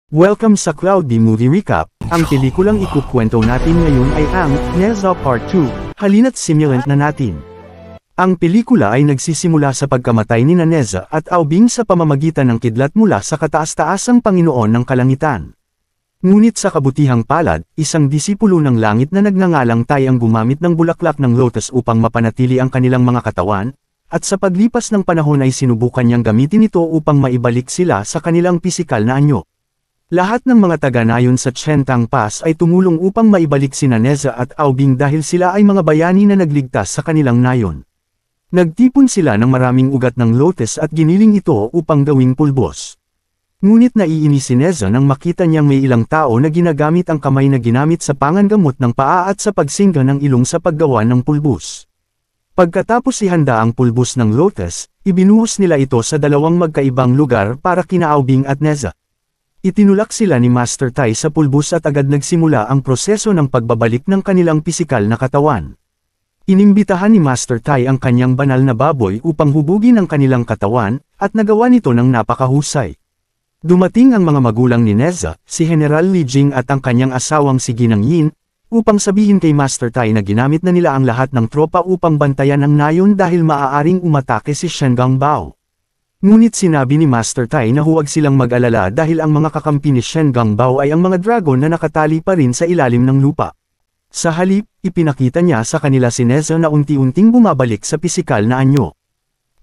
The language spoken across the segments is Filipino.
Welcome sa Cloudy Movie Recap. Ang pelikulang ikukwento natin ngayon ay ang Neza Part 2. Halina't simulan na natin. Ang pelikula ay nagsisimula sa pagkamatay ni Neza at Aubing sa pamamagitan ng kidlat mula sa kataas-taasang Panginoon ng Kalangitan. Ngunit sa kabutihang palad, isang disipulo ng langit na nagngangalang Tai ang gumamit ng bulaklak ng lotus upang mapanatili ang kanilang mga katawan, at sa paglipas ng panahon ay sinubukan niyang gamitin ito upang maibalik sila sa kanilang pisikal na anyo. Lahat ng mga taga-nayon sa Chentang Pass ay tumulong upang maibalik sina Neza at Aubing dahil sila ay mga bayani na nagligtas sa kanilang nayon. Nagtipon sila ng maraming ugat ng lotus at giniling ito upang gawing pulbos. Ngunit naiinis si Neza nang makita niyang may ilang tao na ginagamit ang kamay na ginamit sa pangangamot ng paa at sa pagsingga ng ilong sa paggawa ng pulbos. Pagkatapos ihanda ang pulbos ng lotus, ibinuhos nila ito sa dalawang magkaibang lugar para kina Aubing at Neza. Itinulak sila ni Master Tai sa pulbos at agad nagsimula ang proseso ng pagbabalik ng kanilang pisikal na katawan. Inimbitahan ni Master Tai ang kanyang banal na baboy upang hubugin ang kanilang katawan, at nagawa nito ng napakahusay. Dumating ang mga magulang ni Neza, si General Li Jing at ang kanyang asawang si Ginang Yin, upang sabihin kay Master Tai na ginamit na nila ang lahat ng tropa upang bantayan ang nayon dahil maaaring umatake si Shen Gangbao. Ngunit sinabi ni Master Tai na huwag silang mag-alala dahil ang mga kakampi ni Shen Gangbao ay ang mga dragon na nakatali pa rin sa ilalim ng lupa. Sa halip, ipinakita niya sa kanila si Neza na unti-unting bumabalik sa pisikal na anyo.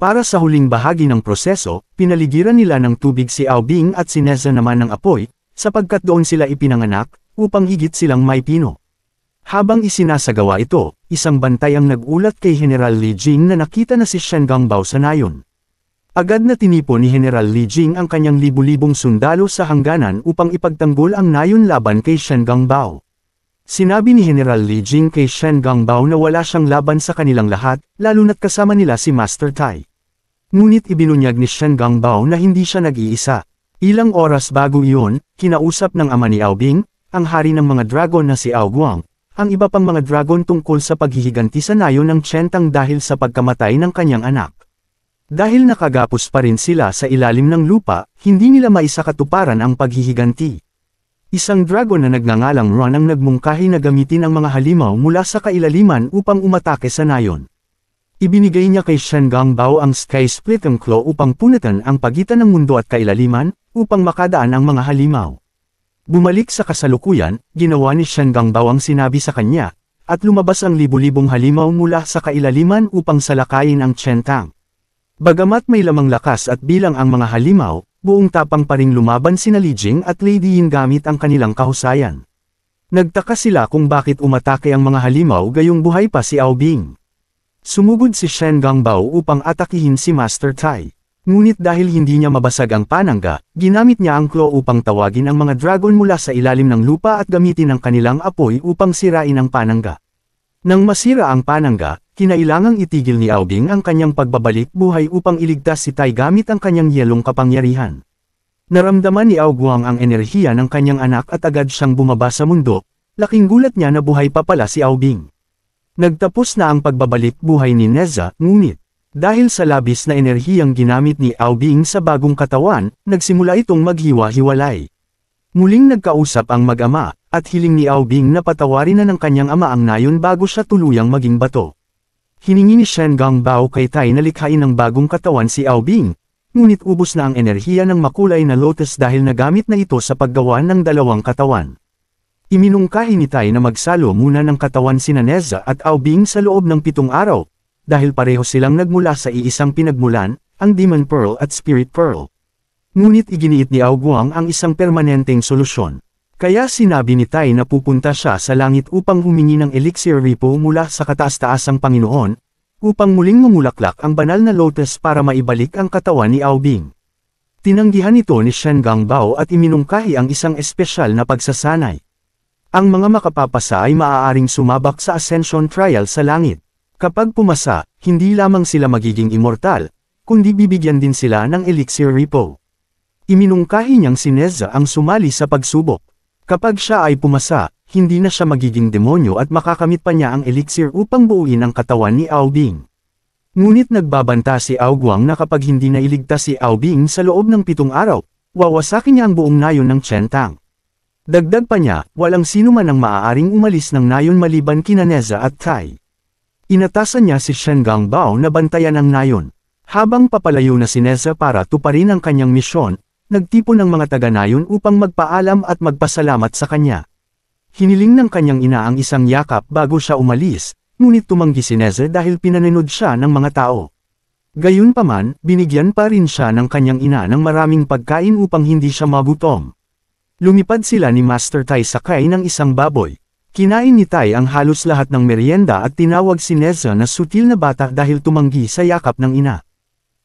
Para sa huling bahagi ng proseso, pinaligiran nila ng tubig si Aubing at si Neza naman ng apoy, sapagkat doon sila ipinanganak, upang higit silang may pino. Habang isinasagawa ito, isang bantay ang nagulat kay General Li Jing na nakita na si Shen Gangbao sa nayon. Agad na tinipon ni General Li Jing ang kanyang libu-libong sundalo sa hangganan upang ipagtanggol ang nayon laban kay Shen Gangbao. Sinabi ni General Li Jing kay Shen Gangbao na wala siyang laban sa kanilang lahat, lalo na't kasama nila si Master Tai. Ngunit ibinunyag ni Shen Gangbao na hindi siya nag-iisa. Ilang oras bago iyon, kinausap ng ama ni Aubing, ang hari ng mga dragon na si Ao Guang, ang iba pang mga dragon tungkol sa paghihiganti sa nayon ng Chentang dahil sa pagkamatay ng kanyang anak. Dahil nakagapos pa rin sila sa ilalim ng lupa, hindi nila maisakatuparan ang paghihiganti. Isang dragon na nagngangalang Ron ang nagmungkahi na gamitin ang mga halimaw mula sa kailaliman upang umatake sa nayon. Ibinigay niya kay Shen Gangbao ang Sky Splitting Claw upang punatan ang pagitan ng mundo at kailaliman, upang makadaan ang mga halimaw. Bumalik sa kasalukuyan, ginawa ni Shen Gangbao ang sinabi sa kanya, at lumabas ang libu-libong halimaw mula sa kailaliman upang salakayin ang Chentang. Bagamat may lamang lakas at bilang ang mga halimaw, buong tapang pa ring lumaban sina Li Jing at Lady Yin gamit ang kanilang kahusayan. Nagtaka sila kung bakit umatake ang mga halimaw gayong buhay pa si Aubing. Sumugod si Shen Gangbao upang atakihin si Master Tai. Ngunit dahil hindi niya mabasag ang panangga, ginamit niya ang claw upang tawagin ang mga dragon mula sa ilalim ng lupa at gamitin ang kanilang apoy upang sirain ang panangga. Nang masira ang panangga, kinailangang itigil ni Aubing ang kanyang pagbabalik buhay upang iligtas si Tai gamit ang kanyang yelong kapangyarihan. Naramdaman ni Ao Guang ang enerhiya ng kanyang anak at agad siyang bumaba sa mundo, laking gulat niya na buhay pa pala si Aubing. Nagtapos na ang pagbabalik buhay ni Neza, ngunit, dahil sa labis na enerhiyang ginamit ni Aubing sa bagong katawan, nagsimula itong maghiwa-hiwalay. Muling nagkausap ang mag-ama, at hiling ni Aubing na patawarin na ng kanyang ama ang nayon bago siya tuluyang maging bato. Hiningi ni Shen Gangbao kay Tai na likhain ng bagong katawan si Aubing, ngunit ubos na ang enerhiya ng makulay na lotus dahil nagamit na ito sa paggawa ng dalawang katawan. Iminungkahi ni Tai na magsalo muna ng katawan sina Neza at Aubing sa loob ng 7 araw, dahil pareho silang nagmula sa iisang pinagmulan, ang Demon Pearl at Spirit Pearl. Ngunit iginiit ni Ao Guang ang isang permanenteng solusyon. Kaya sinabi ni Tai na pupunta siya sa langit upang humingi ng elixir ripo mula sa kataas-taasang Panginoon, upang muling mamulaklak ang banal na lotus para maibalik ang katawan ni Aubing. Tinanggihan ito ni Shen Gangbao at iminungkahi ang isang espesyal na pagsasanay. Ang mga makapapasa ay maaaring sumabak sa Ascension Trial sa langit. Kapag pumasa, hindi lamang sila magiging immortal, kundi bibigyan din sila ng elixir ripo. Iminungkahi niyang si Neza ang sumali sa pagsubok. Kapag siya ay pumasa, hindi na siya magiging demonyo at makakamit pa niya ang elixir upang buuin ang katawan ni Aubing. Ngunit nagbabanta si Ao Guang na kapag hindi nailigtas si Aubing sa loob ng 7 araw, wawasakin niya ang buong nayon ng Chentang. Dagdag pa niya, walang sino man ang maaaring umalis ng nayon maliban kina Neza at Tai. Inatasan niya si Shen Gangbao na bantayan ang nayon. Habang papalayo na si Neza para tuparin ang kanyang misyon, nagtipon ng mga taga-nayon upang magpaalam at magpasalamat sa kanya. Hiniling ng kanyang ina ang isang yakap bago siya umalis, ngunit tumanggi si Neza dahil pinanunod siya ng mga tao. Gayunpaman, binigyan pa rin siya ng kanyang ina ng maraming pagkain upang hindi siya magutom. Lumipad sila ni Master Tai sakay ng isang baboy. Kinain ni Tai ang halos lahat ng merienda at tinawag si Neza na sutil na bata dahil tumanggi sa yakap ng ina.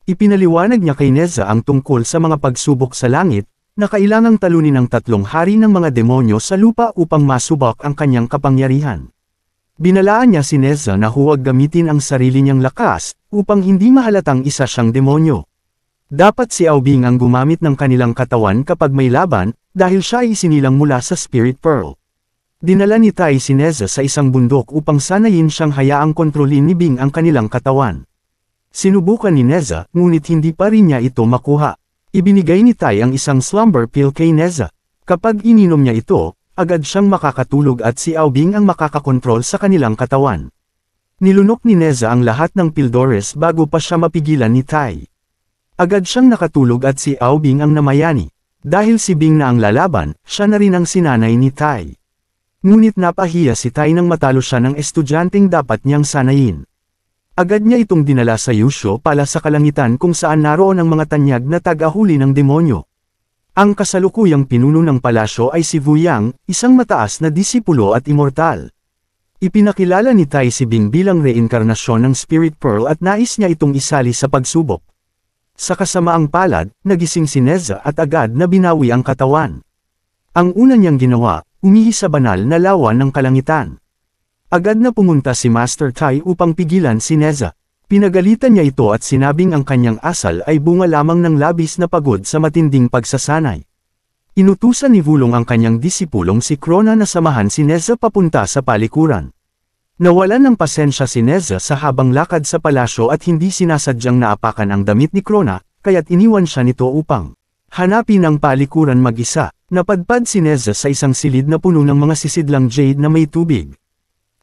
Ipinaliwanag niya kay Neza ang tungkol sa mga pagsubok sa langit, na kailangang talunin ang 3 hari ng mga demonyo sa lupa upang masubok ang kanyang kapangyarihan. Binalaan niya si Neza na huwag gamitin ang sarili niyang lakas, upang hindi mahalatang isa siyang demonyo. Dapat si Aobing ang gumamit ng kanilang katawan kapag may laban, dahil siya ay isinilang mula sa Spirit Pearl. Dinala ni Tai si Neza sa isang bundok upang sanayin siyang hayaang kontrolin ni Bing ang kanilang katawan. Sinubukan ni Neza, ngunit hindi pa rin niya ito makuha. Ibinigay ni Tai ang isang slumber pill kay Neza. Kapag ininom niya ito, agad siyang makakatulog at si Aobing ang makakakontrol sa kanilang katawan. Nilunok ni Neza ang lahat ng pildores bago pa siya mapigilan ni Tai. Agad siyang nakatulog at si Aobing ang namayani. Dahil si Bing na ang lalaban, siya na rin ang sinanay ni Tai. Ngunit napahiya si Tai nang matalo siya ng estudyanteng dapat niyang sanayin. Agad niya itong dinala sa Yusho pala sa kalangitan kung saan naroon ang mga tanyag na tagahuli ng demonyo. Ang kasalukuyang pinuno ng palasyo ay si Wu Yang, isang mataas na disipulo at immortal. Ipinakilala ni Tai si Bing bilang reinkarnasyon ng Spirit Pearl at nais niya itong isali sa pagsubok. Sa kasamaang palad, nagising si Neza at agad na binawi ang katawan. Ang una niyang ginawa, umihi sa banal na lawa ng kalangitan. Agad na pumunta si Master Tai upang pigilan si Neza. Pinagalitan niya ito at sinabing ang kanyang asal ay bunga lamang ng labis na pagod sa matinding pagsasanay. Inutusan ni Wulong ang kanyang disipulong si Krona na samahan si Neza papunta sa palikuran. Nawalan ng pasensya si Neza sa habang lakad sa palasyo at hindi sinasadyang naapakan ang damit ni Krona, kaya't iniwan siya nito upang hanapin ang palikuran mag-isa. Napadpad si Neza sa isang silid na puno ng mga sisidlang jade na may tubig.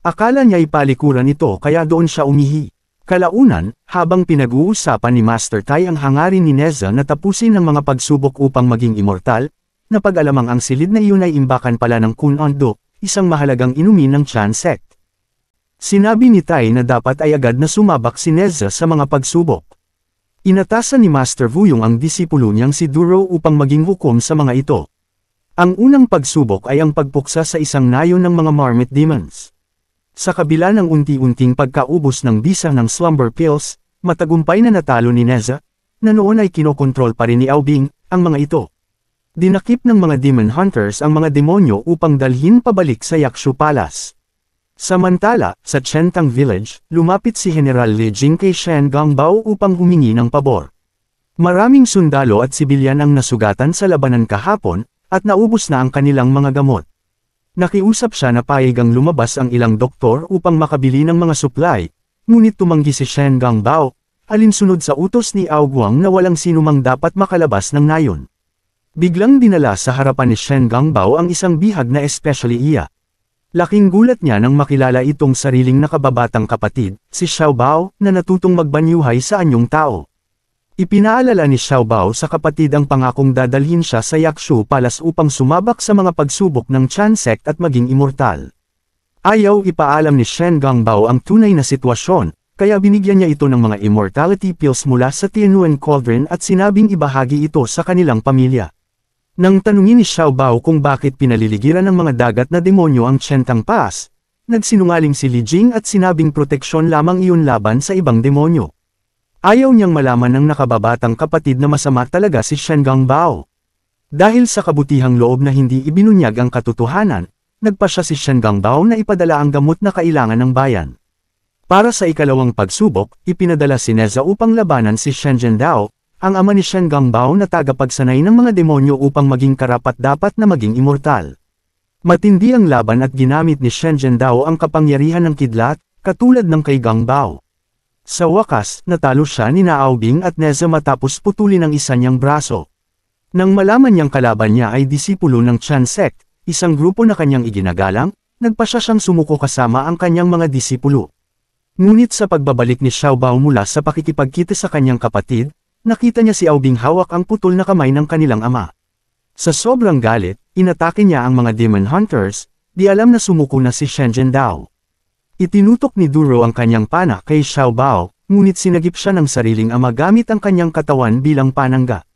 Akala niya ay palikuran ito kaya doon siya umihi. Kalaunan, habang pinag-uusapan ni Master Tai ang hangarin ni Neza na tapusin ang mga pagsubok upang maging immortal, napag-alamang ang silid na iyon ay imbakan pala ng Kunondo, isang mahalagang inumin ng Chan sect. Sinabi ni Tai na dapat ay agad na sumabak si Neza sa mga pagsubok. Inatasan ni Master Wuyong ang disipulo niyang si Duro upang maging hukom sa mga ito. Ang unang pagsubok ay ang pagpuksa sa isang nayon ng mga Marmot Demons. Sa kabila ng unti-unting pagkaubos ng bisa ng slumber pills, matagumpay na natalo ni Neza, na noon ay kinokontrol pa rin ni Aobing, ang mga ito. Dinakip ng mga demon hunters ang mga demonyo upang dalhin pabalik sa Yakshu Palace. Samantala, sa Chentang Village, lumapit si General Li Jing kay Shen Gangbao upang humingi ng pabor. Maraming sundalo at sibilyan ang nasugatan sa labanan kahapon, at naubos na ang kanilang mga gamot. Nakiusap siya na payagang lumabas ang ilang doktor upang makabili ng mga supply, ngunit tumanggi si Shen Gangbao, alinsunod sa utos ni Ao Guang na walang sinumang dapat makalabas ng nayon. Biglang dinala sa harapan ni Shen Gangbao ang isang bihag na especially iya. Laking gulat niya nang makilala itong sariling nakababatang kapatid, si Xiao Bao, na natutong magbanyuhay sa anyong tao. Ipinaalala ni Xiao Bao sa kapatid ang pangakong dadalhin siya sa Yakshu Palace upang sumabak sa mga pagsubok ng Chan sect at maging immortal. Ayaw ipaalam ni Shen Gangbao ang tunay na sitwasyon, kaya binigyan niya ito ng mga immortality pills mula sa Tianwen Cauldron at sinabing ibahagi ito sa kanilang pamilya. Nang tanungin ni Xiao Bao kung bakit pinaliligiran ng mga dagat na demonyo ang Chentang Pass, nagsinungaling si Li Jing at sinabing proteksyon lamang iyon laban sa ibang demonyo. Ayaw niyang malaman ng nakababatang kapatid na masama talaga si Shen Gangbao. Dahil sa kabutihang loob na hindi ibinunyag ang katotohanan, nagpasya si Shen Gangbao na ipadala ang gamot na kailangan ng bayan. Para sa ikalawang pagsubok, ipinadala si Neza upang labanan si Shen Zhendao, ang ama ni Shen Gangbao na tagapagsanay ng mga demonyo upang maging karapat-dapat na maging immortal. Matindi ang laban at ginamit ni Shen Zhendao ang kapangyarihan ng kidlat, katulad ng kay Gangbao. Sa wakas, natalo siya ni Aobing at Neza matapos putulin ang isa niyang braso. Nang malaman niyang kalaban niya ay disipulo ng Chan sect, isang grupo na kanyang iginagalang, nagpasya siyang sumuko kasama ang kanyang mga disipulo. Ngunit sa pagbabalik ni Xiao Bao mula sa pakikipagkita sa kanyang kapatid, nakita niya si Aobing hawak ang putol na kamay ng kanilang ama. Sa sobrang galit, inatake niya ang mga Demon Hunters, di alam na sumuko na si Shen Zhendao. Itinutok ni Duro ang kanyang pana kay Xiao Bao, ngunit sinagip siya ng sariling ama gamit ang kanyang katawan bilang panangga.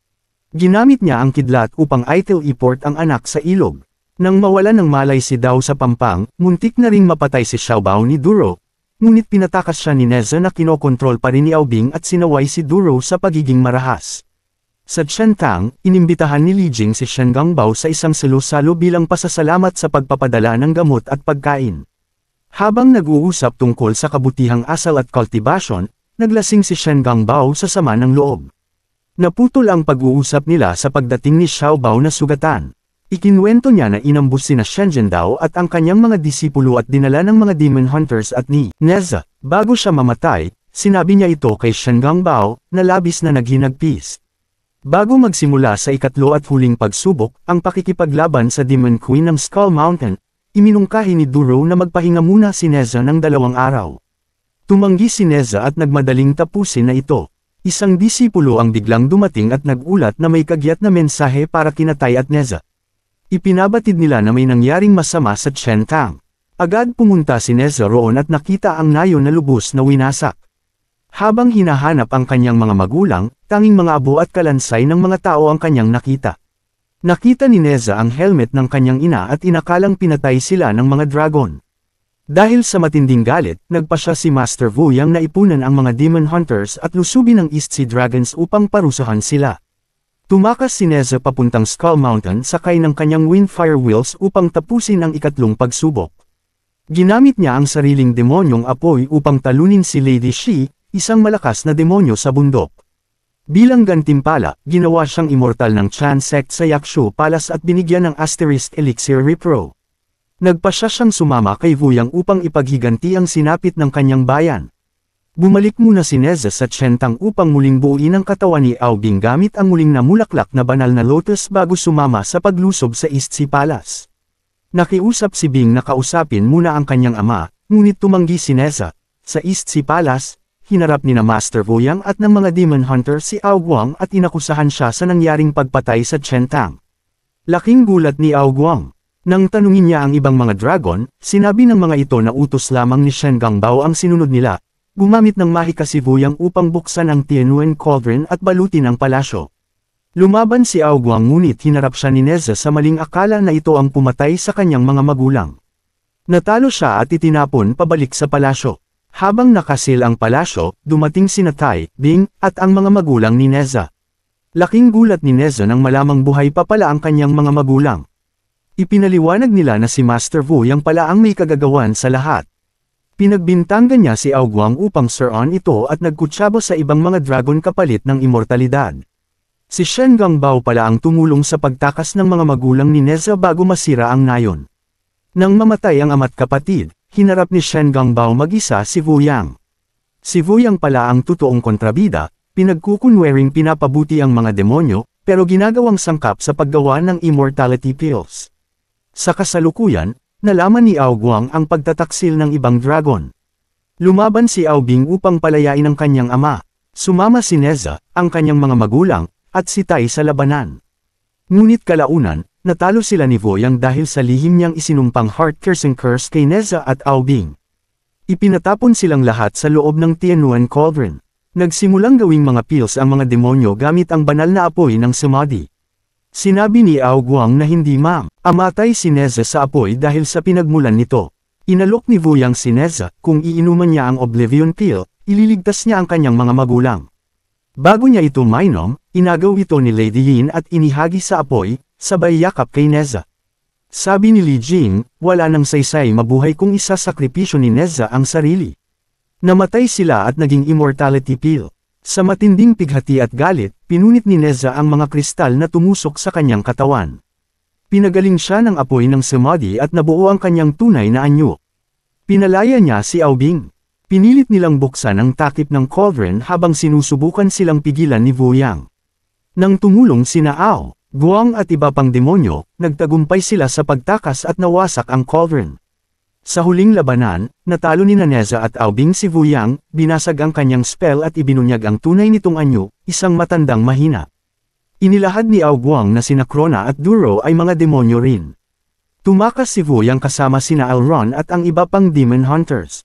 Ginamit niya ang kidlat upang i-teleport ang anak sa ilog. Nang mawala ng malay si Dao sa pampang, muntik na ring mapatay si Xiao Bao ni Duro, ngunit pinatakas siya ni Neza na kinokontrol pa rin ni Aobing at sinaway si Duro sa pagiging marahas. Sa Chentang, inimbitahan ni Li Jing si Shen Gangbao sa isang salo-salo bilang pasasalamat sa pagpapadala ng gamot at pagkain. Habang nag-uusap tungkol sa kabutihang asal at cultivation, naglasing si Shen Gangbao sa sama ng loob. Naputol ang pag-uusap nila sa pagdating ni Xiao Bao na sugatan. Ikinuwento niya na inambus sina Shen Zhendao at ang kanyang mga disipulo at dinala ng mga Demon Hunters at ni Neza. Bago siya mamatay, sinabi niya ito kay Shen Gangbao, na labis na naghinagpis. Bago magsimula sa ikatlo at huling pagsubok, ang pakikipaglaban sa Demon Queen ng Skull Mountain, iminungkahi ni Duro na magpahinga muna si Neza ng 2 araw. Tumanggi si Neza at nagmadaling tapusin na ito. Isang disipulo ang biglang dumating at nagulat na may kagyat na mensahe para kinatay at Neza. Ipinabatid nila na may nangyaring masama sa Chentang. Agad pumunta si Neza roon at nakita ang nayon na lubos na winasak. Habang hinahanap ang kanyang mga magulang, tanging mga abo at kalansay ng mga tao ang kanyang nakita. Nakita ni Neza ang helmet ng kanyang ina at inakalang pinatay sila ng mga dragon. Dahil sa matinding galit, nagpasya si Master Wu Yang na ipunan ang mga Demon Hunters at lusubin ang East Sea Dragons upang parusahan sila. Tumakas si Neza papuntang Skull Mountain sakay ng kanyang Windfire Wheels upang tapusin ang ikatlong pagsubok. Ginamit niya ang sariling demonyong apoy upang talunin si Lady Shi, isang malakas na demonyo sa bundok. Bilang gantimpala, ginawa siyang immortal ng Chan sect sa Yakshu Palace at binigyan ng Asterisk Elixir Repro. Nagpasya siyang sumama kay Wu Yang upang ipaghiganti ang sinapit ng kanyang bayan. Bumalik muna si Neza sa Chentang upang muling buuin ang katawan ni Aobing gamit ang muling namulaklak na banal na lotus bago sumama sa paglusob sa East Sea Palace. Nakiusap si Bing na kausapin muna ang kanyang ama, ngunit tumanggi si Neza. Sa East Sea Palace, hinarap ni na Master Wu Yang at ng mga Demon Hunter si Ao Guang at inakusahan siya sa nangyaring pagpatay sa Chentang. Laking gulat ni Ao Guang. Nang tanungin niya ang ibang mga dragon, sinabi ng mga ito na utos lamang ni Shen Gangbao ang sinunod nila. Gumamit ng mahika si Wu Yang upang buksan ang Tianwen Cauldron at balutin ang palasyo. Lumaban si Ao Guang ngunit hinarap siya ni Neza sa maling akala na ito ang pumatay sa kanyang mga magulang. Natalo siya at itinapon pabalik sa palasyo. Habang nakasil ang palasyo, dumating sina Tai, Bing, at ang mga magulang ni Neza. Laking gulat ni Neza nang malamang buhay pa pala ang kanyang mga magulang. Ipinaliwanag nila na si Master Wu Yang pala ang may kagagawan sa lahat. Pinagbintangan niya si Ao Guang upang suron ito at nagkutsabo sa ibang mga dragon kapalit ng immortalidad. Si Shen Gangbao pala ang tumulong sa pagtakas ng mga magulang ni Neza bago masira ang nayon. Nang mamatay ang ama't kapatid, hinarap ni Shen Gangbao mag-isa si Wu Yang. Si Wu Yang pala ang totoong kontrabida, pinagkukunwering pinapabuti ang mga demonyo, pero ginagawang sangkap sa paggawa ng immortality pills. Sa kasalukuyan, nalaman ni Ao Guang ang pagtataksil ng ibang dragon. Lumaban si Aobing upang palayain ang kanyang ama. Sumama si Neza, ang kanyang mga magulang, at si Tai sa labanan. Ngunit kalaunan, natalo sila ni Wu Yang dahil sa lihim niyang isinumpang heart-cursing curse kay Neza at Aobing. Ipinatapon silang lahat sa loob ng Tianwen Cauldron. Nagsimulang gawing mga pills ang mga demonyo gamit ang banal na apoy ng samadhi. Sinabi ni Ao Guang na hindi amatay si Neza sa apoy dahil sa pinagmulan nito. Inalok ni Wu Yang si Neza, kung iinuman niya ang Oblivion Pill, ililigtas niya ang kanyang mga magulang. Bago niya ito mainom, inagaw ito ni Lady Yin at inihagi sa apoy, sabay yakap kay Neza. Sabi ni Li Jing, wala nang saysay mabuhay kung isasakripisyo ni Neza ang sarili. Namatay sila at naging immortality pill. Sa matinding pighati at galit, pinunit ni Neza ang mga kristal na tumusok sa kanyang katawan. Pinagaling siya ng apoy ng samadhi at nabuo ang kanyang tunay na anyo. Pinalaya niya si Aobing. Pinilit nilang buksan ang takip ng cauldron habang sinusubukan silang pigilan ni Wu Yang. Nang tumulong sina Ao, Guang at iba pang demonyo, nagtagumpay sila sa pagtakas at nawasak ang cauldron. Sa huling labanan, natalo ni Neza at Aobing si Wu Yang, binasag ang kanyang spell at ibinunyag ang tunay nitong anyo, isang matandang mahina. Inilahad ni Ao Guang na sina Krona at Duro ay mga demonyo rin. Tumakas si Wu Yang kasama sina Elron at ang iba pang demon hunters.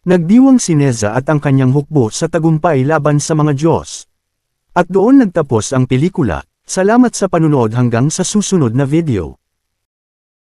Nagdiwang si Neza at ang kanyang hukbo sa tagumpay laban sa mga Diyos. At doon nagtapos ang pelikula. Salamat sa panunood hanggang sa susunod na video.